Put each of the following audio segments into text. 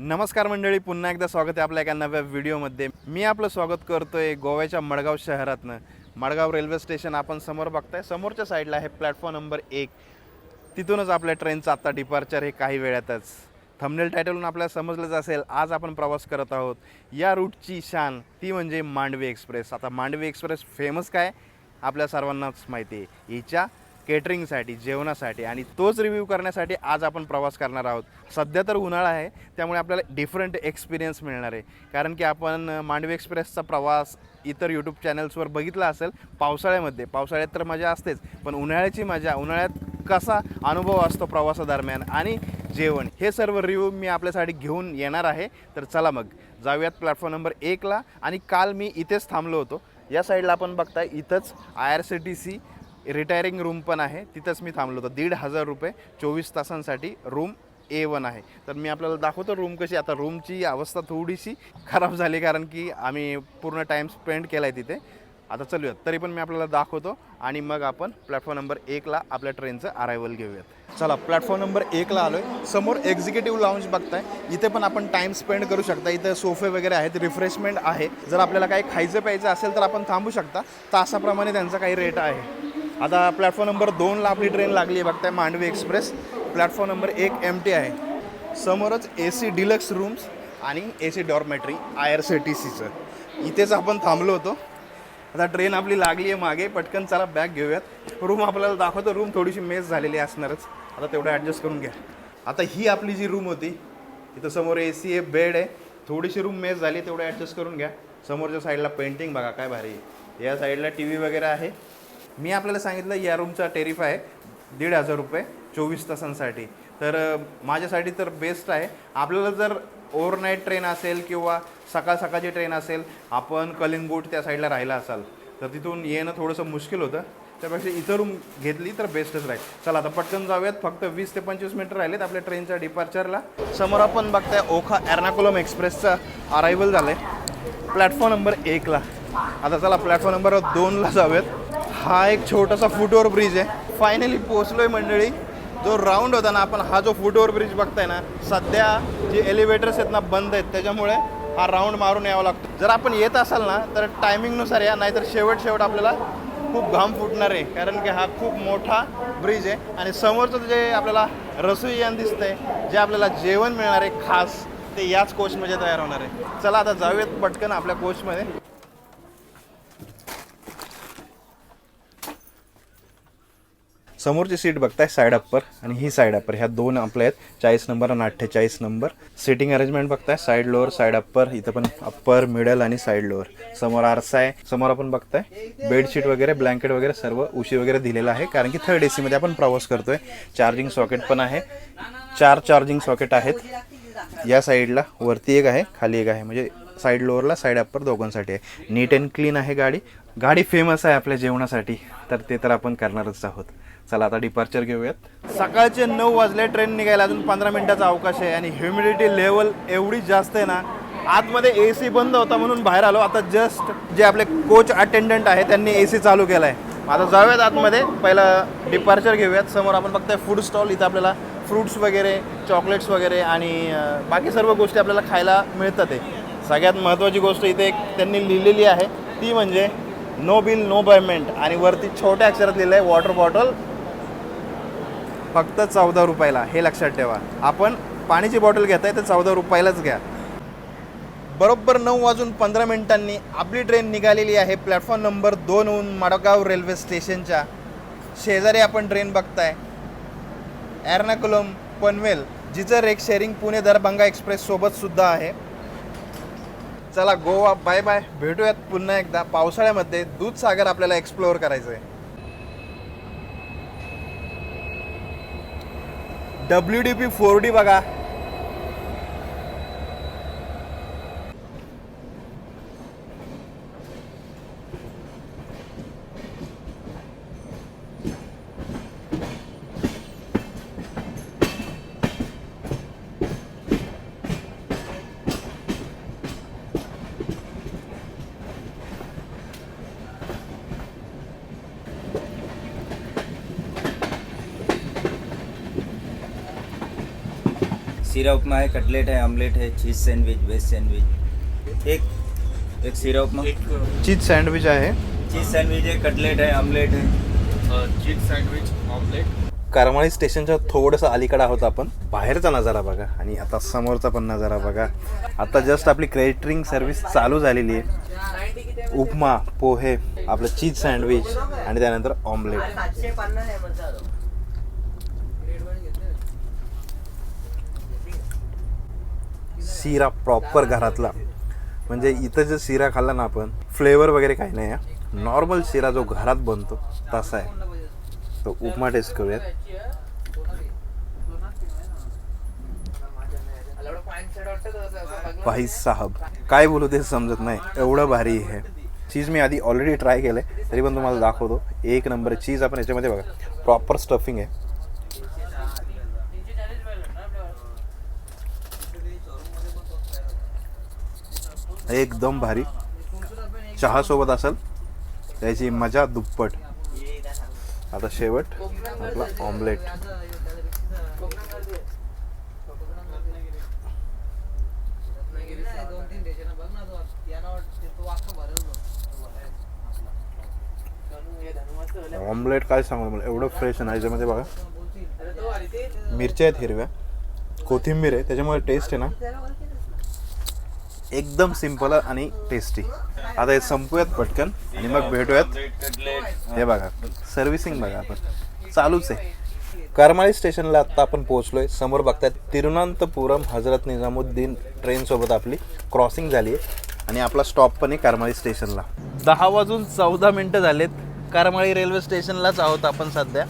नमस्कार मंडळी, पुन्हा एकदा स्वागत आहे आपल्या एका नव्या व्हिडिओमध्ये. मी आपलं स्वागत करतोय गोव्याच्या मडगाव शहरातनं. मडगाव रेल्वे स्टेशन आपण समोर बघताय. समोरच्या साईडला आहे प्लॅटफॉर्म नंबर 1. तिथूनच आपल्या ट्रेनचं आत्ता डिपार्चर हे काही वेळातच. थंबनेल टायटलून आपल्याला समजलंच असेल, आज आपण प्रवास करत आहोत. या रूटची शान ती म्हणजे मांडवी एक्सप्रेस. आता मांडवी एक्सप्रेस फेमस काय आपल्या सर्वांनाच माहिती आहे. हिच्या केटरिंगसाठी, जेवणासाठी, आणि तोच रिव्ह्यू करण्यासाठी आज आपण प्रवास करणार आहोत. सध्या तर उन्हाळा आहे, त्यामुळे आपल्याला डिफरंट एक्सपिरियन्स मिळणार आहे. कारण की आपण मांडवी एक्सप्रेसचा प्रवास इतर यूट्यूब चॅनल्सवर बघितला असेल पावसाळ्यामध्ये. पावसाळ्यात तर मजा असतेच, पण उन्हाळ्याची मजा, उन्हाळ्यात कसा अनुभव असतो प्रवासादरम्यान आणि जेवण, हे सर्व रिव्ह्यू मी आपल्यासाठी घेऊन येणार आहे. तर चला मग जाऊयात प्लॅटफॉर्म नंबर 1ला. आणि काल मी इथेच थांबलो होतो. या साईडला आपण बघताय, इथंच IRCTC रिटायरिंग रूम पण आहे. तिथंच मी थांबलो होतो. 1,500 रुपये 24 तासांसाठी रूम A1 आहे. तर मी आपल्याला दाखवतो रूम कशी. आता रूमची अवस्था थोडीशी खराब झाली, कारण की आम्ही पूर्ण टाईम स्पेंड केला आहे तिथे. आता चलूयात, तरी पण मी आपल्याला दाखवतो आणि मग आपण प्लॅटफॉर्म नंबर 1ला आपल्या ट्रेनचं अरायवल घेऊयात. चला, प्लॅटफॉर्म नंबर 1ला आलो आहे. समोर एक्झिक्युटिव्ह लाऊंज बघताय. इथे पण आपण टाईम स्पेंड करू शकता. इथं सोफे वगैरे आहेत, रिफ्रेशमेंट आहे. जर आपल्याला काही खायचं प्यायचं असेल तर आपण थांबू शकता. तासाप्रमाणे त्यांचा काही रेट आहे. आता प्लॅटफॉर्म नंबर 2ला आपली ट्रेन लागली आहे बघताय, Mandavi express. Platform number 1 empty आहे. समोरच AC डिलक्स रूम्स आणि AC डॉर्मेटरी IRCTCचं. इथेच आपण थांबलो होतो. आता ट्रेन आपली लागली आहे मागे. पटकन चला बॅग घेऊयात. रूम आपल्याला दाखवतो. रूम थोडीशी मेस झालेली असणारच, आता तेवढं ॲडजस्ट करून घ्या. आता ही आपली जी रूम होती, इथं समोर AC आहे, बेड आहे. थोडीशी रूम मेस झाली, तेवढं ॲडजस्ट करून घ्या. समोरच्या साईडला पेंटिंग बघा काय भारी आहे. या साईडला TV वगैरे आहे. मी आपल्याला सांगितलं या रूमचा टेरिफ आहे 1,500 रुपये 24 तासांसाठी. तर माझ्यासाठी तर बेस्ट आहे. आपल्याला जर ओव्हरनाईट ट्रेन असेल किंवा सकाळची ट्रेन असेल, आपण कलिंगूट त्या साईडला राहिला असाल तर तिथून येणं थोडंसं मुश्किल होतं. त्यापेक्षा इथं रूम घेतली तर बेस्टच राहील. चला आता पटकन जाऊयात. फक्त 20 ते 25 मिनटं राहिलेत आपल्या ट्रेनच्या डिपार्चरला. समोर आपण बघताय ओखा एर्नाकुलम एक्सप्रेसचा अरायवल झालं आहे प्लॅटफॉर्म नंबर 1ला. आता चला प्लॅटफॉर्म नंबर 2ला जाऊयात. हा एक छोटासा फुटओव्हर ब्रिज आहे. फायनली पोहोचलो आहे मंडळी. जो राऊंड होता ना, आपण हा जो फुटओव्हर ब्रिज बघताय ना, सध्या जे एलिव्हेटर्स आहेत ना बंद आहेत, त्याच्यामुळे हा राऊंड मारून यावा लागतो. जर आपण येत असाल ना तर टायमिंगनुसार या, नाहीतर शेवट आपल्याला खूप घाम फुटणार आहे. कारण की हा खूप मोठा ब्रिज आहे. आणि समोरचं जे आपल्याला रसोईयान दिसतंय, जे आपल्याला जेवण मिळणार आहे खास, ते याच कोचमध्ये तयार होणार आहे. चला आता जाऊयात पटकन आपल्या कोचमध्ये. समोरची सीट बघताय साईड अप्पर, आणि ही साईड अप्पर. ह्या दोन आपल्या आहेत, 40 नंबर आणि 48 नंबर. सिटिंग अरेंजमेंट बघताय, साईड लोअर, साईड अप्पर. इथं पण अप्पर, मिडल आणि साईड लोअर. समोर आरसा आहे. समोर आपण बघताय बेडशीट वगैरे, ब्लँकेट वगैरे सर्व उशी वगैरे दिलेला आहे, कारण की 3rd AC मध्ये आपण प्रवास करतोय. चार्जिंग सॉकेट पण आहे. 4 चार्जिंग सॉकेट आहेत. या साईडला वरती एक आहे, खाली एक आहे. म्हणजे साईड लोअरला, साईड अप्पर दोघांसाठी आहे. नीट अँड क्लीन आहे गाडी. गाडी फेमस आहे आपल्या जेवणासाठी, तर ते तर आपण करणारच आहोत. चला आता डिपार्चर घेऊयात. सकाळचे 9 वाजले. ट्रेन निघायला अजून 15 मिनिटाचा अवकाश आहे. आणि ह्युमिडिटी लेवल एवढी जास्त आहे ना, आतमध्ये AC बंद होता म्हणून बाहेर आलो. आता जस्ट जे आपले कोच अटेंडंट आहे त्यांनी AC चालू केला आहे. आता जाऊयात आतमध्ये. पहिला डिपार्चर घेऊयात. समोर आपण बघताय फूड स्टॉल. इथं आपल्याला फ्रूट्स वगैरे, चॉकलेट्स वगैरे आणि बाकी सर्व गोष्टी आपल्याला खायला मिळतात. आहे सगळ्यात महत्त्वाची गोष्ट इथे एक त्यांनी लिहिलेली आहे, ती म्हणजे नो बिल नो पेमेंट. आणि वरती छोट्या अक्षरात लिहिलं आहे वॉटर बॉटल फक्त 14 रुपयाला. हे लक्षात ठेवा. आपण पाण्याची बॉटल घेताय तर 14 रुपयालाच घ्या. बरोबर 9:15 आपली ट्रेन निघालेली आहे प्लॅटफॉर्म नंबर 2हून मडगाव रेल्वे स्टेशनच्या शेजारी. आपण ट्रेन बघताय एर्नाकुलम पनवेल, जिचं rake sharing Pune Darbhanga express सोबत सुद्धा आहे. चला गोवा बाय बाय. भेटूयात पुन्हा एकदा पावसाळ्यामध्ये. दूधसागर आपल्याला एक्सप्लोअर करायचं आहे. WDP 4D बघा. शीरा उपमा है, कटलेट है, ऑमलेट है, चीज सैंडविच, वेज सैंडविच, एक शीरा उपमा, चीज सँडविच आहे, चीज सैंडविच है, कटलेट है, ऑमलेट है, चीज सँडविच, ऑमलेट. करमाळी स्टेशनच्या थोडंसं अलीकडे आहोत आपण. बाहेरचा नजारा बघा आणि आता समोरचा पण नजारा बघा. आता जस्ट आपली केटरिंग सर्व्हिस चालू झालेली आहे. उपमा, पोहे, आपलं चीज सँडविच आणि त्यानंतर ऑमलेट. शिरा प्रॉपर घरातला, म्हणजे इथं जर शिरा खाल्ला ना आपण, फ्लेवर वगैरे काही नाही आहे, नॉर्मल शिरा जो घरात बनतो तसा आहे. तो उपमा टेस्ट करूयात. भाई साहब काय बोलू ते समजत नाही, एवढं भारी आहे. चीज मी आधी ऑलरेडी ट्राय केलं आहे, तरी पण तुम्हाला दाखवतो. एक नंबर चीज. आपण याच्यामध्ये बघा प्रॉपर स्टफिंग आहे. एकदम भारी. चहासोबत असेल त्याची मजा दुप्पट. आता शेवट आपला ऑमलेट. ऑमलेट काय सांगू मला, एवढं फ्रेश आहे ना. याच्यामध्ये बघा मिरच्या आहेत हिरव्या, कोथिंबीर आहे, त्याच्यामुळे टेस्ट आहे ना एकदम सिंपल आणि टेस्टी. आता हे संपूयात पटकन आणि मग भेटूयात. हे बघा सर्व्हिसिंग बघा आपण चालूच आहे. करमाळी स्टेशनला आत्ता आपण पोहोचलोय. समोर बघतायत तिरुवनंतपुरम हजरत निजामुद्दीन ट्रेनसोबत आपली क्रॉसिंग झाली आहे आणि आपला स्टॉप पण आहे करमाळी स्टेशनला. 10:14 झालेत. करमाळी रेल्वे स्टेशनलाच आहोत आपण सध्या.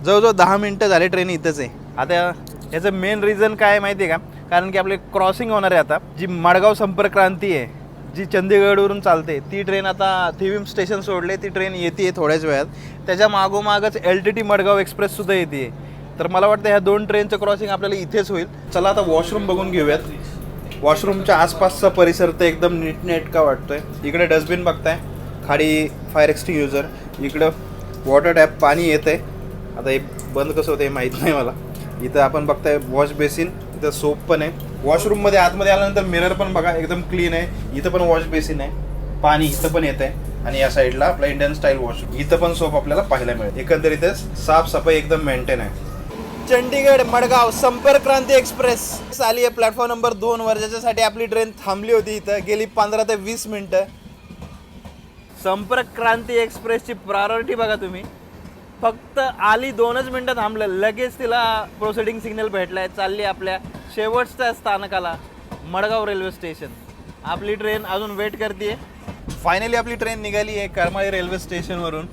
जवळजवळ 10 मिनटं झाले ट्रेन इथंच आहे. आता याचं मेन रिझन काय आहे माहिती आहे का, कारण की आपले क्रॉसिंग होणार आहे आता. जी मडगाव संपर्क क्रांती आहे, जी चंदीगडवरून चालते, ती ट्रेन आता थिविम स्टेशन सोडले, ती ट्रेन येते थोड्याच वेळात. त्याच्या मागोमागच LTT मडगाव एक्सप्रेससुद्धा येते. तर मला वाटतं ह्या 2 ट्रेनचं क्रॉसिंग आपल्याला इथेच होईल. चला आता वॉशरूम बघून घेऊयात. वॉशरूमच्या आसपासचा परिसर तर एकदम नीटनेटका वाटतोय. इकडे डस्टबिन बघताय, खाली फायर एक्सटिंग्युजर, इकडं वॉटर टॅप, पाणी येतं आहे. आता हे बंद कसं होतं हे माहीत नाही मला. इथं आपण बघताय वॉश बेसिन, इथं सोप पण आहे. वॉशरूममध्ये आतमध्ये आल्यानंतर मिरर पण बघा एकदम क्लीन आहे. इथं पण वॉश बेसिन आहे, पाणी इथं पण येत आहे. आणि या साईडला आपला इंडियन स्टाईल वॉशरूम, इथं पण सोप आपल्याला पाहायला मिळेल. एकंदरीतच साफसफाई एकदम मेंटेन आहे. चंदीगड मडगाव संपर्क क्रांती एक्सप्रेस आली आहे प्लॅटफॉर्म नंबर 2 वर, ज्याच्यासाठी आपली ट्रेन थांबली होती इथं गेली 15 ते 20 मिनटं. संपर्क क्रांती एक्सप्रेसची प्रायोरिटी बघा तुम्ही. फक्त आली 2च मिनटं थांबलं, लगेच तिला प्रोसिडिंग सिग्नल भेटलाय. चालली आपल्या शेवटच्या स्थानकाला, मडगाव रेल्वे स्टेशन. आपली ट्रेन अजून वेट करते. फायनली आपली ट्रेन निघाली आहे करमाळी रेल्वे स्टेशनवरून.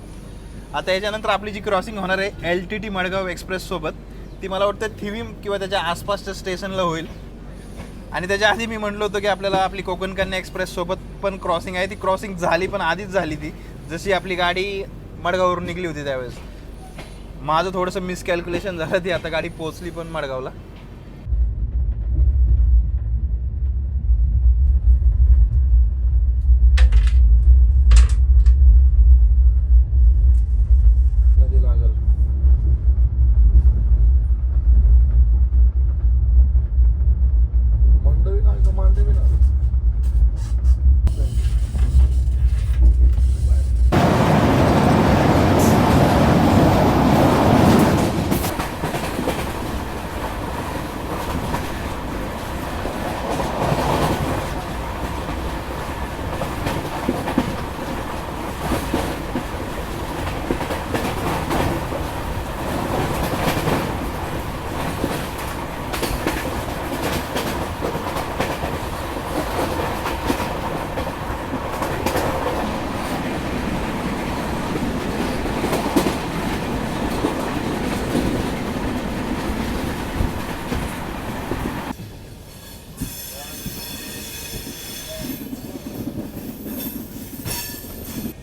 आता याच्यानंतर आपली जी क्रॉसिंग होणार आहे LTT मडगाव एक्सप्रेससोबत, ती मला वाटतं थिविम किंवा त्याच्या आसपासच्या स्टेशनला होईल. आणि त्याच्या आधी मी म्हटलं होतं की आपल्याला आपली कोकण कन्या एक्सप्रेससोबत पण क्रॉसिंग आहे. ती क्रॉसिंग झाली, पण आधीच झाली ती, जशी आपली गाडी मडगाववरून निघली होती त्यावेळेस. माझं थोडंसं मिसकॅल्क्युलेशन झालं. ती आता गाडी पोचली पण मडगावला.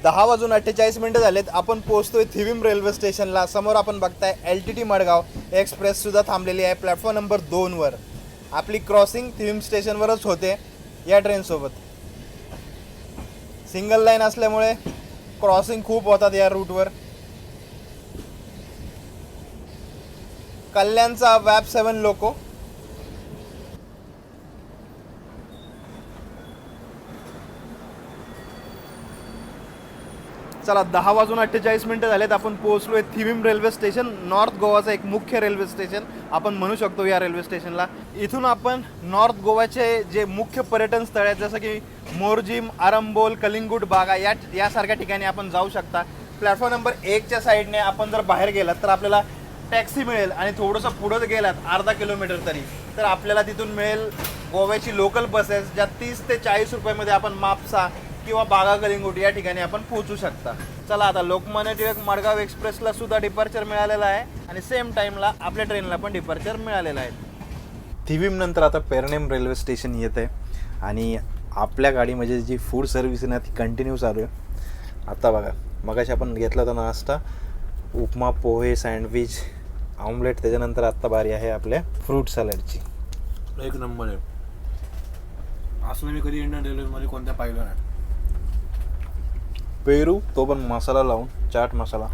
दहा वाजून 48 झालेत. आपण पोहोचतोय थिविम रेल्वे स्टेशनला. समोर आपण बघताय LTT मडगाव एक्सप्रेस सुद्धा थांबलेली आहे प्लॅटफॉर्म नंबर 2 वर. आपली क्रॉसिंग थिविम स्टेशनवरच होते या ट्रेनसोबत. सिंगल लाईन असल्यामुळे क्रॉसिंग खूप होतात या रूटवर. कल्याणचा वॅब 7 लोको चला 10:48 झालेत. आपण पोहोचलोय थिविम रेल्वे स्टेशन, नॉर्थ गोवाचं एक मुख्य रेल्वे स्टेशन आपण म्हणू शकतो या रेल्वे स्टेशनला. इथून आपण नॉर्थ गोवाचे जे मुख्य पर्यटन स्थळ आहेत जसं की मोरजिम, आरंबोल, कलिंगूट बागा यासारख्या ठिकाणी आपण जाऊ शकता. प्लॅटफॉर्म नंबर 1च्या साईडने आपण जर बाहेर गेलात तर आपल्याला टॅक्सी मिळेल आणि थोडंसं पुढं गेलात अर्धा किलोमीटर तरी तर आपल्याला तिथून मिळेल गोव्याची लोकल बसेस, ज्या 30 ते 40 रुपयामध्ये आपण मापसा किंवा बागा कलिंगूट या ठिकाणी आपण पोहोचू शकता. चला आता लोकमान्य टिळक मडगाव एक्सप्रेसला सुद्धा डिपार्चर मिळालेला आहे आणि सेम टाईमला आपल्या ट्रेनला पण डिपार्चर मिळालेलं आहे. थिविम नंतर आता पेरनेम रेल्वे स्टेशन येत आहे आणि आपल्या गाडीमध्ये जी फूड सर्व्हिस आहे ना ती कंटिन्यू चालू आहे. आता बघा मगाशी आपण घेतला होता नाश्ता, उपमा, पोहे, सँडविच, ऑमलेट. त्याच्यानंतर आत्ता बारी आहे आपल्या फ्रूट सॅलडची. एक नंबर आहे. असं मी कधी इंडियन रेल्वेमध्ये कोणत्या पाहिलं नाही. पेरू, तो पण मसाला लावून, चाट मसाला.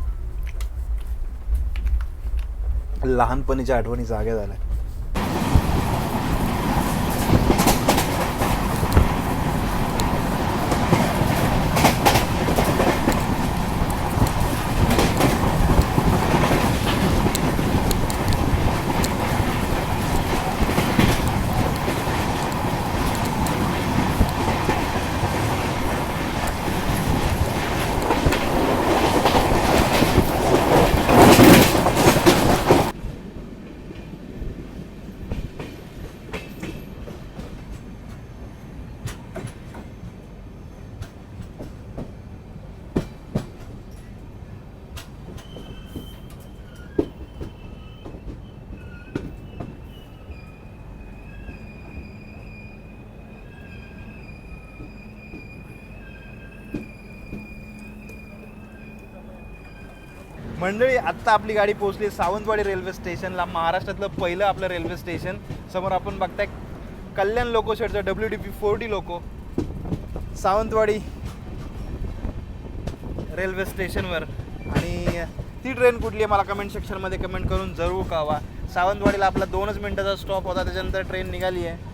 लहानपणीच्या आठवणी जाग्या झाल्या. मंडळी आत्ता आपली गाडी पोहोचली सावंतवाडी रेल्वे स्टेशनला, महाराष्ट्रातलं पहिलं आपलं रेल्वे स्टेशन. समोर आपण बघताय कल्याण लोको शेडचं WDP 40 लोको सावंतवाडी रेल्वे स्टेशनवर. आणि ती ट्रेन कुठली आहे मला कमेंट सेक्शनमध्ये कमेंट करून जरूर कळवा. सावंतवाडीला आपला 2च मिनिटाचा स्टॉप होता, त्याच्यानंतर ट्रेन निघाली आहे.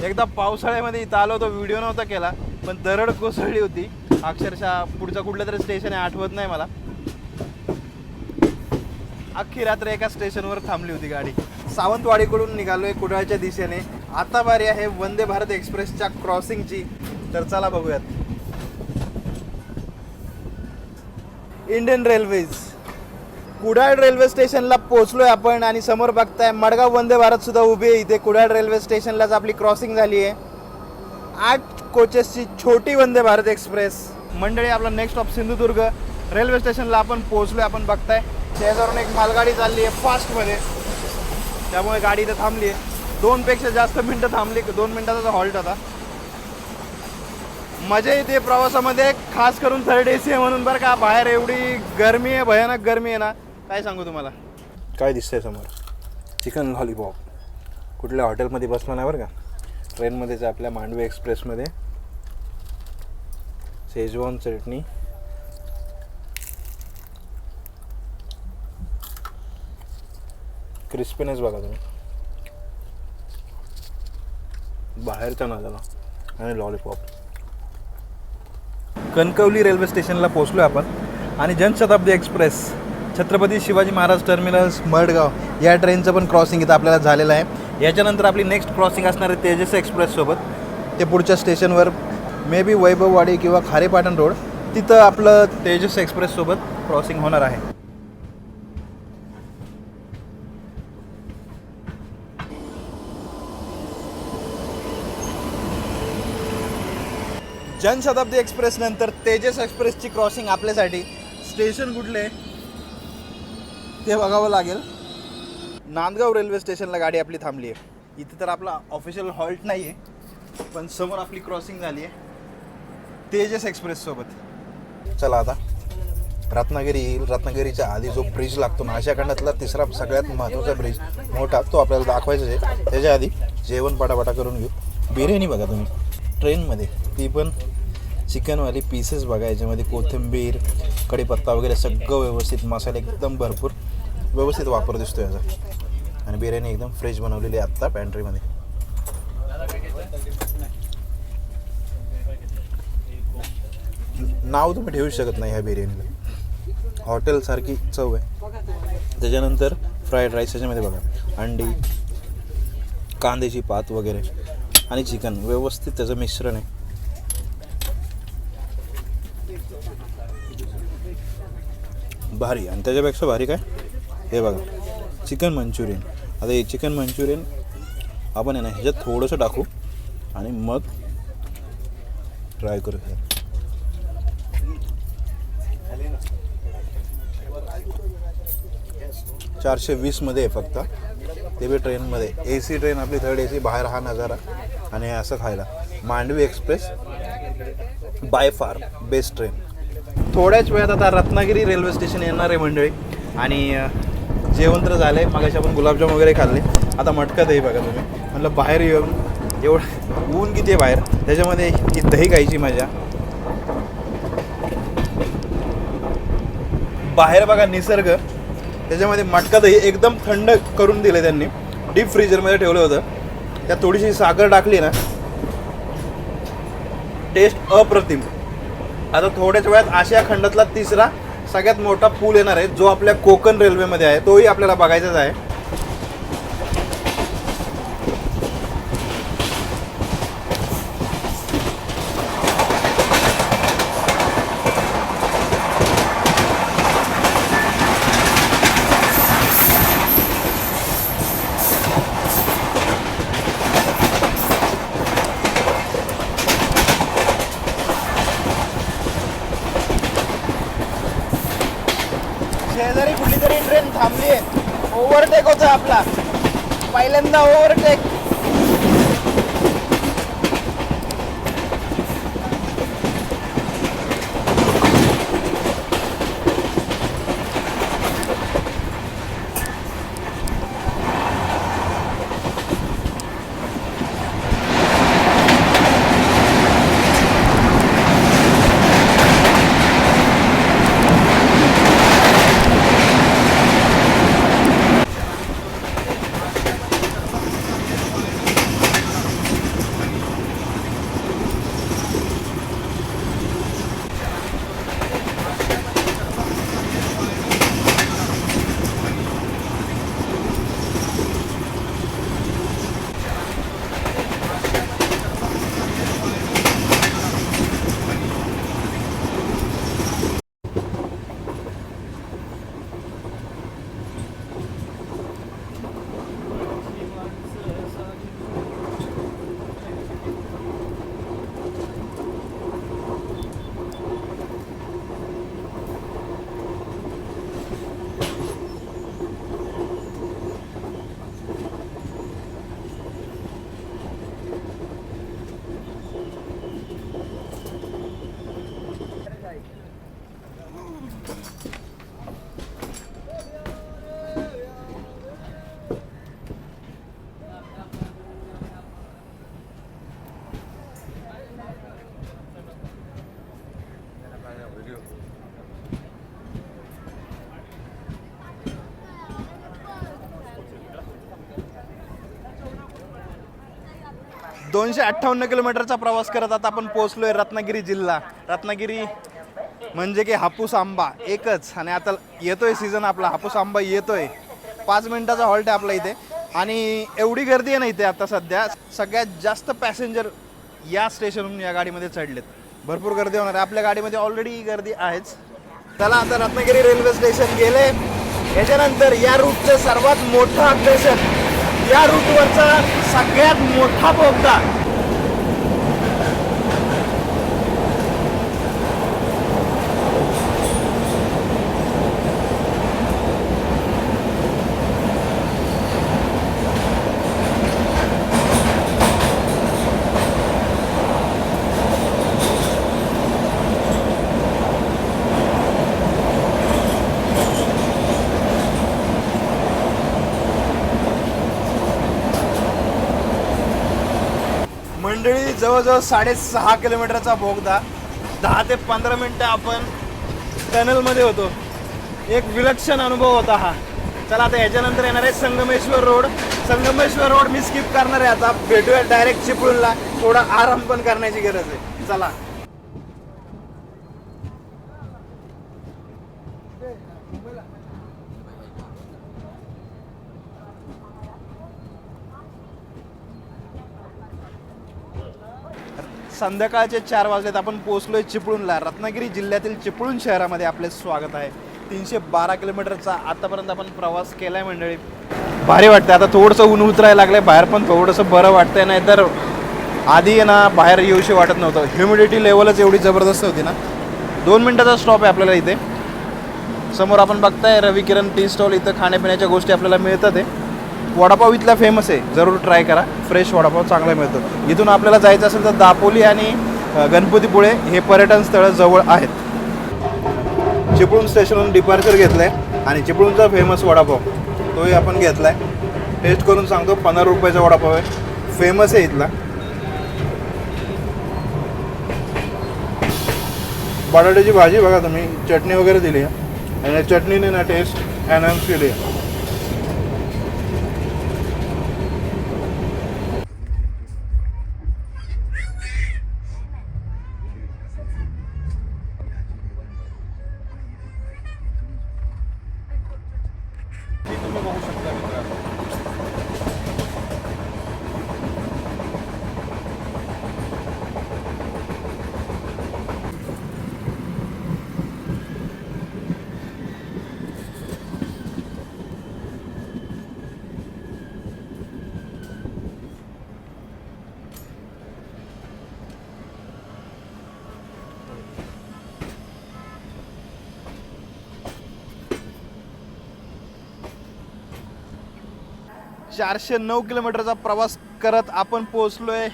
एकदा पावसाळ्यामध्ये इथं आलो होतो, व्हिडिओ नव्हता केला पण दरड कोसळली होती अक्षरशः. पुढचं कुठलं तरी स्टेशन आहे आठवत नाही मला. अख्खी रात्र एका स्टेशनवर थांबली होती गाडी. सावंतवाडीकडून निघालोय कुडाळच्या दिशेने. आता बारी आहे वंदे भारत एक्सप्रेसच्या क्रॉसिंगची, तर चला बघूयात. इंडियन रेल्वेज कुडाळ रेल्वे स्टेशनला पोहोचलोय आपण आणि समोर बघताय मडगाव वंदे भारत सुद्धा उभी आहे इथे. कुडाळ रेल्वे स्टेशनलाच आपली क्रॉसिंग झाली आहे. 8 कोचेसची छोटी वंदे भारत एक्सप्रेस. मंडळी आपला नेक्स्ट स्टॉप सिंधुदुर्ग रेल्वे स्टेशनला आपण पोहोचलोय. आपण बघताय शेजारून एक मालगाडी चालली आहे फास्टमध्ये, त्यामुळे गाडी इथं थांबली आहे. 2 पेक्षा जास्त मिनटं थांबली, 2 मिनटाचा हॉल्ट होता. मजा येते प्रवासामध्ये, खास करून थर्ड AC आहे म्हणून बरं का. बाहेर एवढी गरमी आहे, भयानक गरमी आहे ना, काय सांगू तुम्हाला. काय दिसतंय समोर? Chicken lollipop. कुठल्या हॉटेलमध्ये बसला नाही बरं का, ट्रेनमध्येच आपल्या मांडवी एक्सप्रेसमध्ये. शेजवान चटणी, क्रिस्पीनेस बघा तुम्ही, बाहेरच्या नादाला, आणि लॉलीपॉप. कणकवली रेल्वे स्टेशनला पोहोचलो आपण आणि जनशताब्दी एक्सप्रेस छत्रपती शिवाजी महाराज टर्मिनस मडगाव या ट्रेनचं पण क्रॉसिंग इथं आपल्याला झालेलं आहे. याच्यानंतर आपली नेक्स्ट क्रॉसिंग असणार आहे तेजस एक्सप्रेससोबत. ते पुढच्या स्टेशनवर मे बी वैभववाडी किंवा खारेपाटण रोड, तिथं आपलं तेजस एक्सप्रेससोबत क्रॉसिंग होणार आहे. जनशताब्दी एक्सप्रेस नंतर तेजस एक्सप्रेसची क्रॉसिंग आपल्यासाठी. स्टेशन कुठले ते बघावं लागेल. नांदगाव रेल्वे स्टेशनला गाडी आपली थांबली आहे. इथे तर आपला ऑफिशियल हॉल्ट नाही आहे, पण समोर आपली क्रॉसिंग झाली आहे तेजस एक्सप्रेससोबत. चला आता रत्नागिरी येईल. रत्नागिरीच्या आधी जो ब्रिज लागतो ना, आशिया खंडातला तिसरा सगळ्यात महत्त्वाचा ब्रिज मोठा, तो आपल्याला दाखवायचा आहे. त्याच्या आधी जेवण पटापटा करून घेऊ. बिर्याणी बघा तुम्ही ट्रेनमध्ये, ती पण चिकनवाली पीसेस बघा. याच्यामध्ये कोथिंबीर, कढीपत्ता वगैरे सगळं व्यवस्थित, मसाले एकदम भरपूर व्यवस्थित वापर दिसतो याचा. आणि बिर्याणी एकदम फ्रेश बनवलेली आहे आत्ता पॅन्ट्रीमध्ये. नाव तुम्ही ठेवू शकत नाही ह्या बिर्याणीला, हॉटेलसारकी चव आहे. त्याच्यानंतर फ्राईड राईस, त्याच्यामध्ये बघा अंडी, कांद्याची पात वगैरे आणि चिकन व्यवस्थित त्याचं मिश्रण आहे. भारी. आणि त्याच्यापेक्षा भारी काय हे बघा चिकन मंचुरियन. आता हे चिकन मंचुरियन आपण आहे ना ह्याच्यात थोडंसं टाकू आणि मग ट्राय करू. 420 मध्ये आहे फक्त, ते बी ट्रेनमध्ये. AC ट्रेन आपली 3rd AC, बाहेर हा नजारा आणि असं खायला. Mandavi express by far best train. थोड्याच वेळात आता रत्नागिरी रेल्वे स्टेशन येणार आहे मंडळी. आणि जेवण तर झालं आहे, मागाशी आपण गुलाबजाम वगैरे खाल्ले. आता मटका दही बघा तुम्ही. म्हटलं बाहेर येऊन एवढं ऊन किती आहे बाहेर, त्याच्यामध्ये ही दही खायची मजा. बाहेर बघा निसर्ग, त्याच्यामध्ये मटका दही एकदम थंड करून दिले त्यांनी. डीप फ्रीजरमध्ये ठेवलं होतं. त्यात थोडीशी साखर टाकली ना, टेस्ट अप्रतिम. आता थोड्याच वेळात आशिया खंडातला 3रा सगळ्यात मोठा पूल येणार आहे, जो आपल्या कोकण रेल्वेमध्ये आहे. तोही आपल्याला बघायचाच आहे. शेजारी कुठली तरी ट्रेन थांबली आहे. ओव्हरटेक होता आपला, पहिल्यांदा ओव्हरटेक. दोनशे 58 किलोमीटरचा प्रवास करत आता आपण पोहोचलोय रत्नागिरी जिल्हा. रत्नागिरी म्हणजे की हापूस आंबा एकच. आणि आता येतोय सीझन आपला, हापूस आंबा येतोय. 5 मिनिटाचा हॉल्ट आहे आपला इथे. आणि एवढी गर्दी आहे ना इथे आता सध्या. सगळ्यात जास्त पॅसेंजर या स्टेशनहून या गाडीमध्ये चढलेत. भरपूर गर्दी होणार आहे. आपल्या गाडीमध्ये ऑलरेडी गर्दी आहेच. चला आता रत्नागिरी रेल्वे स्टेशन गेले. याच्यानंतर या रूटचं सर्वात मोठं अट्रॅक्शन, या रूटवरचा सगळ्यात मोठा बोगदा. मंडळी जवळजवळ 6.5 किलोमीटरचा बोगदा. 10 ते 15 मिनटं आपण टनलमध्ये होतो. एक विलक्षण अनुभव होता हा. चला आता ह्याच्यानंतर येणार आहे संगमेश्वर रोड. संगमेश्वर रोड मी स्किप करणार आहे. आता भेटूया डायरेक्ट चिपळूणला. थोडा आराम पण करण्याची गरज आहे. चला संध्याकाळचे 4 वाजलेत. आपण पोहोचलोय चिपळूणला. रत्नागिरी जिल्ह्यातील चिपळूण शहरामध्ये आपले स्वागत आहे. 312 किलोमीटरचा आतापर्यंत आपण प्रवास केलाय मंडळी. भारी वाटतं. आता थोडंसं ऊन उतरायला लागलंय बाहेर, पण थोडंसं बरं वाटतंय. नाही तर आधी ना बाहेर येऊशी वाटत नव्हतं. ह्युमिडिटी लेवलच एवढी जबरदस्त होती ना. 2 मिनिटाचा स्टॉप आहे आपल्याला इथे. समोर आपण बघताय रवी किरण टी स्टॉल. इथं खाण्यापिण्याच्या गोष्टी आपल्याला मिळतात. वडापाव इथला फेमस आहे, जरूर ट्राय करा. फ्रेश वडापाव चांगला मिळतो. इथून आपल्याला जायचं असेल तर दापोली आणि गणपतीपुळे हे पर्यटन स्थळं जवळ आहेत. चिपळूण स्टेशनवरून डिपार्चर घेतलं आहे आणि चिपळूणचा फेमस वडापाव तोही आपण घेतला आहे. टेस्ट करून सांगतो. 15 रुपयाचा वडापाव आहे, फेमस आहे इथला. बटाट्याची भाजी बघा तुम्ही, चटणी वगैरे दिली आहे आणि चटणीने ना टेस्ट एनहान्स केली आहे. तुम्ही बघू शकता मित्रांनो. चारशे 9 किलोमीटरचा प्रवास करत आपण पोहोचलोय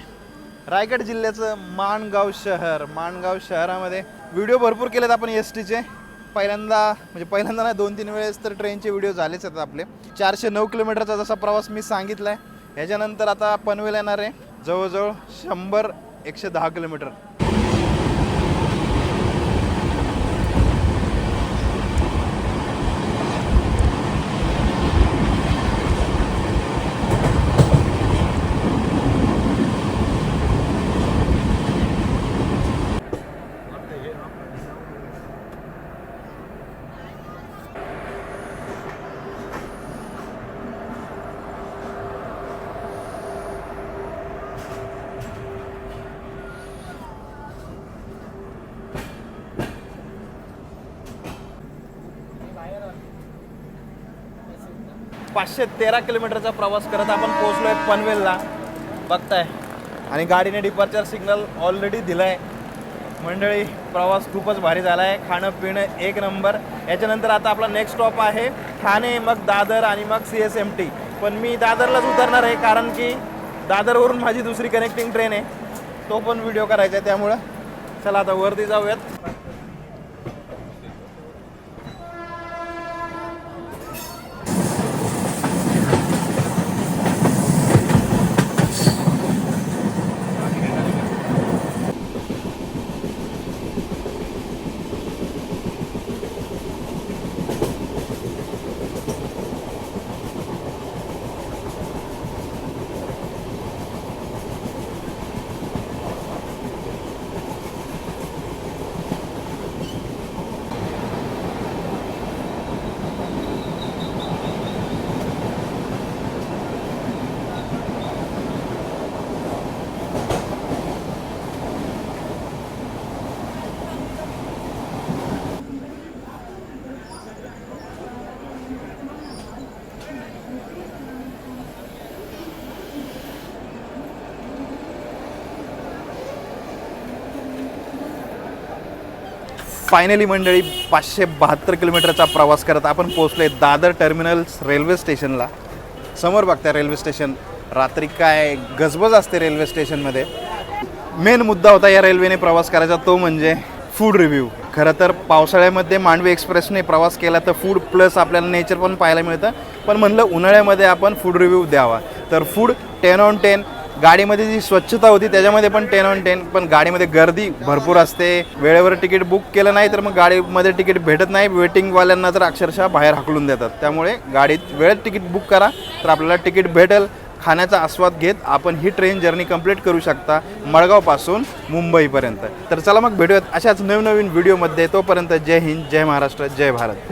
रायगड जिल्ह्याचं माणगाव शहर. माणगाव शहरामध्ये व्हिडिओ भरपूर केलेत आपण एस.टीचे. पहिल्यांदा नाही 2-3 वेळेस तर ट्रेनचे व्हिडिओ झालेच आहेत आपले. 409 किलोमीटरचा जसा प्रवास मी सांगितला आहे. ह्याच्यानंतर आता पनवेल येणार आहे, जवळजवळ 100-110 किलोमीटर. पाचशे 13 किलोमीटरचा प्रवास करत आपण पोहोचलोय पनवेलला, बघताय. आणि गाडीने डिपार्चर सिग्नल ऑलरेडी दिलाय मंडळी. प्रवास खूपच भारी झाला आहे. खाणं पिणं एक नंबर. याच्यानंतर आता आपला नेक्स्ट स्टॉप आहे ठाणे, मग दादर आणि मग CSMT. पण मी दादरलाच उतरणार आहे, कारण की दादरवरून माझी दुसरी कनेक्टिंग ट्रेन आहे, तो पण व्हिडिओ करायचा आहे. त्यामुळं चला आता वरती जाऊयात. फायनली मंडळी 572 किलोमीटरचा प्रवास करत आपण पोहोचलोय दादर टर्मिनल्स रेल्वे स्टेशनला. समोर बघताय रेल्वे स्टेशन. रात्री काय गजबज असते रेल्वे स्टेशनमध्ये. मेन मुद्दा होता या रेल्वेने प्रवास करायचा, तो म्हणजे फूड रिव्ह्यू. खरं तर पावसाळ्यामध्ये मांडवी एक्सप्रेसने प्रवास केला तर फूड प्लस आपल्याला नेचर पण पाहायला मिळतं. पण म्हणलं उन्हाळ्यामध्ये आपण फूड रिव्ह्यू द्यावा, तर फूड 10 on 10. गाडीमध्ये जी स्वच्छता होती त्याच्यामध्ये पण 10 on 10. पण गाडीमध्ये गर्दी भरपूर असते. वेळेवर तिकीट बुक केलं नाही तर मग गाडीमध्ये तिकीट भेटत नाही. वेटिंगवाल्यांना तर अक्षरशः बाहेर हाकलून देतात. त्यामुळे गाडीत वेळेत तिकीट बुक करा तर आपल्याला तिकीट भेटेल. खाण्याचा आस्वाद घेत आपण ही ट्रेन जर्नी कंप्लीट करू शकता मडगावपासून मुंबईपर्यंत. तर चला मग भेटूयात अशाच नवनवीन व्हिडिओमध्ये. तोपर्यंत जय हिंद, जय महाराष्ट्र, जय भारत.